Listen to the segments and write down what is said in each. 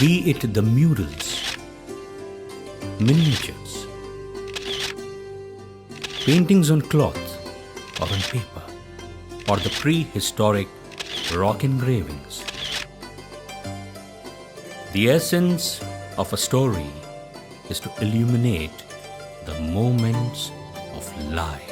Be it the murals, miniatures, paintings on cloth or on paper, or the prehistoric rock engravings. The essence of a story is to illuminate the moments of life.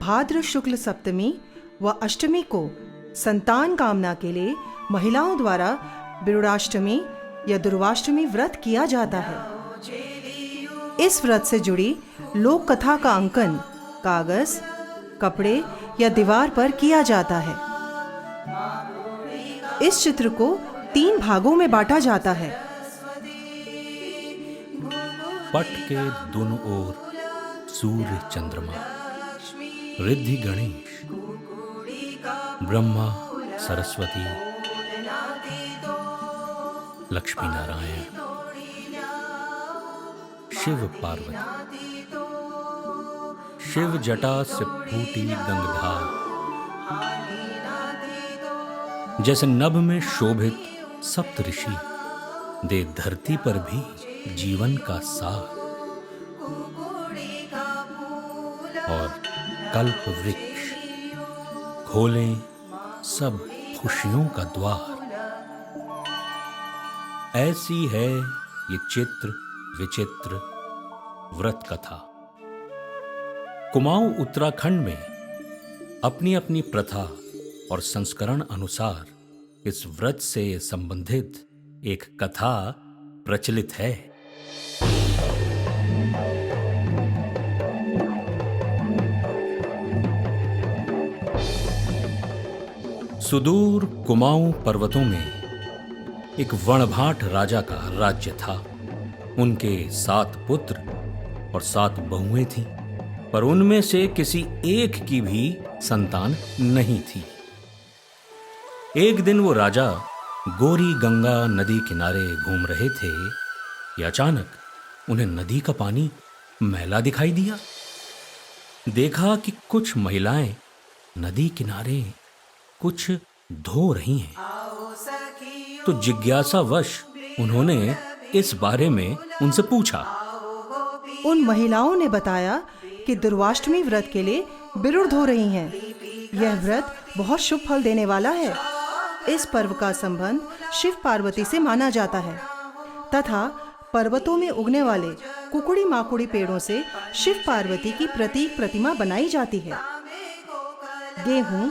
भाद्र शुक्ल सप्तमी व अष्टमी को संतान कामना के लिए महिलाओं द्वारा बिरुड़ाष्टमी या दुर्वाष्टमी व्रत किया जाता है। इस व्रत से जुड़ी लोक कथा का अंकन कागज, कपड़े या दीवार पर किया जाता है। इस चित्र को 3 भागों में बांटा जाता है। पट के दोनों ओर सूर्य चंद्रमा, रिद्धि गणेश, ब्रह्मा सरस्वती, लक्ष्मी नारायण, शिव पार्वती, शिव जटा से फूटी गंगधार, जैसे नभ में शोभित सप्तऋषि दे धरती पर भी जीवन का सार, और कल्प वृक्ष खोलें सब खुशियों का द्वार। ऐसी है ये चित्र विचित्र व्रत कथा। कुमाऊं उत्तराखंड में अपनी अपनी प्रथा और संस्करण अनुसार इस व्रत से संबंधित एक कथा प्रचलित है। सुदूर कुमाऊं पर्वतों में एक वणभाट राजा का राज्य था। उनके 7 पुत्र और 7 बहुएं थीं, पर उनमें से किसी एक की भी संतान नहीं थी। एक दिन वो राजा गोरी गंगा नदी किनारे घूम रहे थे कि अचानक उन्हें नदी का पानी मैला दिखाई दिया। देखा कि कुछ महिलाएं नदी किनारे कुछ धो रही हैं। तो जिज्ञासावश उन्होंने इस बारे में उनसे पूछा। उन महिलाओं ने बताया कि दुर्वाष्टमी व्रत के लिए बिरुड़ धो रही हैं। यह व्रत बहुत शुभ फल देने वाला है। इस पर्व का संबंध शिव पार्वती से माना जाता है तथा पर्वतों में उगने वाले कुकुड़ी माकुड़ी पेड़ों से शिव पार्वती की प्रतीक प्रतिमा बनाई जाती है। गेहूं,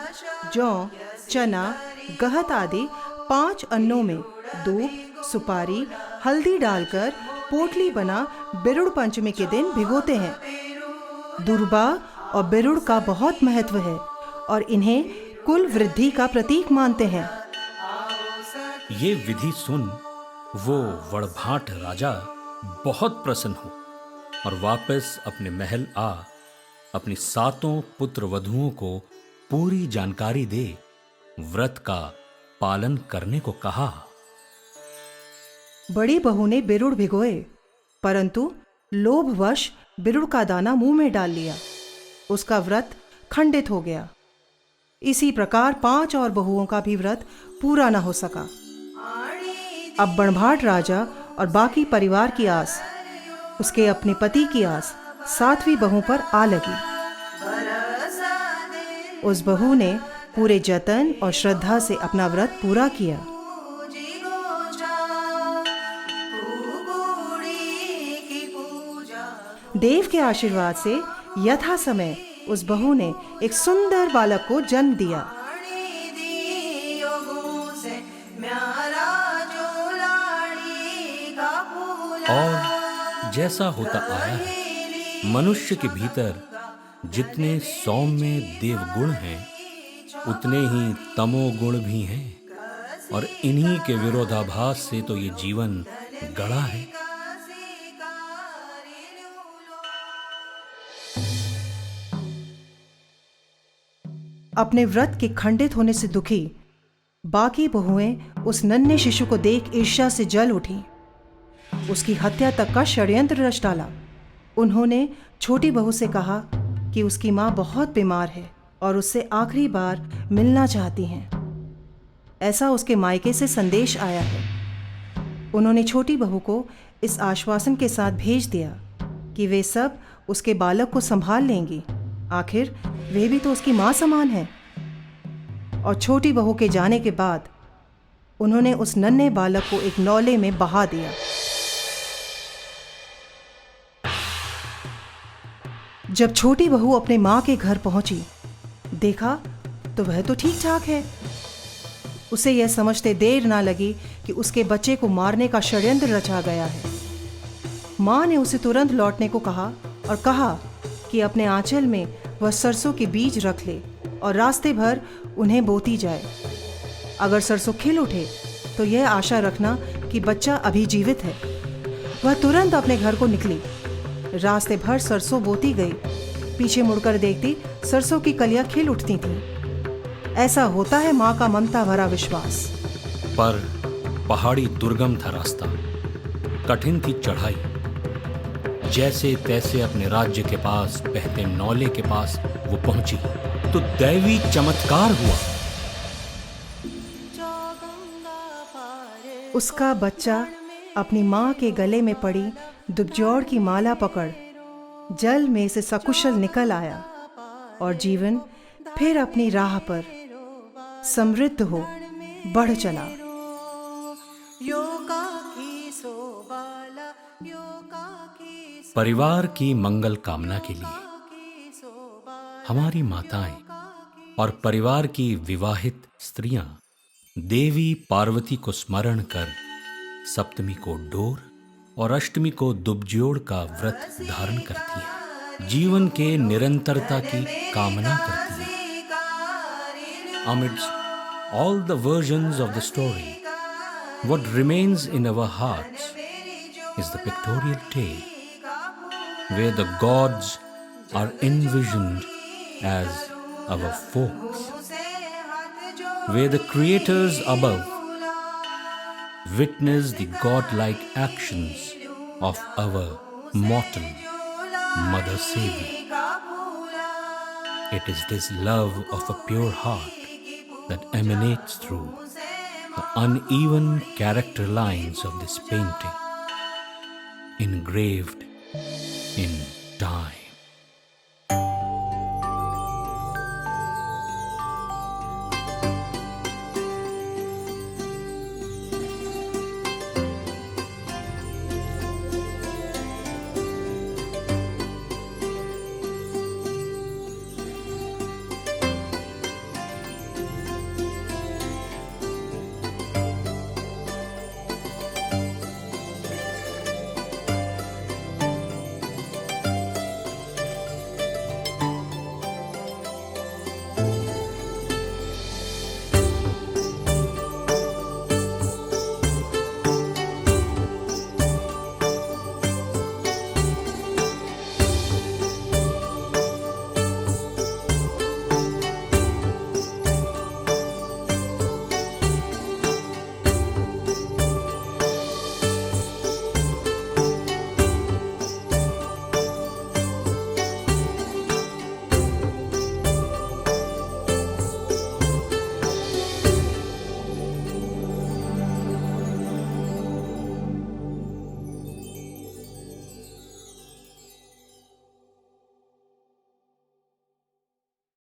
जौ, चना, गहत आदि 5 अन्नों में दूब, सुपारी, हल्दी डालकर पोटली बना बिरुड़ पंचमी के दिन भिगोते हैं। दुर्बा और बिरुड़ का बहुत महत्व है और इन्हें कुल वृद्धि का प्रतीक मानते हैं। ये विधि सुन वो वणभाट राजा बहुत प्रसन्न हो और वापस अपने महल आ अपनी 7 पुत्र वधुओं को पूरी जानकारी दे व्रत का पालन करने को कहा। बड़ी बहू ने बिरुड़ भिगोए, परंतु लोभवश बिरुड़ का दाना मुंह में डाल लिया। उसका व्रत खंडित हो गया। इसी प्रकार 5 और बहुओं का भी व्रत पूरा न हो सका। अब वणभाट राजा और बाकी परिवार की आस, उसके अपने पति की आस 7वीं बहू पर आ लगी। उस बहू ने पूरे जतन और श्रद्धा से अपना व्रत पूरा किया। देव के आशीर्वाद से यथा समय उस बहू ने एक सुंदर बालक को जन्म दिया। और जैसा होता आया है मनुष्य के भीतर जितने सौम्य देवगुण हैं, उतने ही तमोगुण भी हैं, और इन्हीं के विरोधाभास से तो ये जीवन गढ़ा है। अपने व्रत के खंडित होने से दुखी बाकी बहुएं उस नन्हे शिशु को देख ईर्ष्या से जल उठी। उसकी हत्या तक का षड्यंत्र रच डाला। उन्होंने छोटी बहू से कहा कि उसकी माँ बहुत बीमार है और उससे आखिरी बार मिलना चाहती हैं। ऐसा उसके मायके से संदेश आया है। उन्होंने छोटी बहू को इस आश्वासन के साथ भेज दिया कि वे सब उसके बालक को संभाल लेंगी। आखिर वे भी तो उसकी माँ समान है। और छोटी बहू के जाने के बाद उन्होंने उस नन्हे बालक को एक नौले में बहा दिया। जब छोटी बहू अपने माँ के घर पहुंची, देखा तो वह तो ठीक ठाक है। उसे यह समझते देर ना लगी कि उसके बच्चे को मारने का षड्यंत्र रचा गया है। माँ ने उसे तुरंत लौटने को कहा और कहा कि अपने आंचल में वह सरसों के बीज रख ले और रास्ते भर उन्हें बोती जाए। अगर सरसों खिल उठे तो यह आशा रखना कि बच्चा अभी जीवित है। वह तुरंत अपने घर को निकली। रास्ते भर सरसों बोती गई। पीछे मुड़कर देखती, सरसों की कलियां खिल उठती थीं। ऐसा होता है माँ का ममता भरा विश्वास। पर पहाड़ी दुर्गम था रास्ता, कठिन थी चढ़ाई। जैसे तैसे अपने राज्य के पास बहते नौले के पास वो पहुंची तो दैवी चमत्कार हुआ। उसका बच्चा अपनी माँ के गले में पड़ी दुबजोड़ की माला पकड़ जल में से सकुशल निकल आया और जीवन फिर अपनी राह पर समृद्ध हो बढ़ चला। परिवार की मंगल कामना के लिए हमारी माताएं और परिवार की विवाहित स्त्रियां देवी पार्वती को स्मरण कर सप्तमी को डोर और अष्टमी को दुबजोड़ का व्रत धारण करती हैं, जीवन के निरंतरता की कामना करती हैं। Amidst all the versions of the story, what remains in our hearts is the pictorial tale, where the gods are envisioned as our folks, where the creators above witness the godlike actions of our mortal Mother Savior. It is this love of a pure heart that emanates through the uneven character lines of this painting, engraved in time.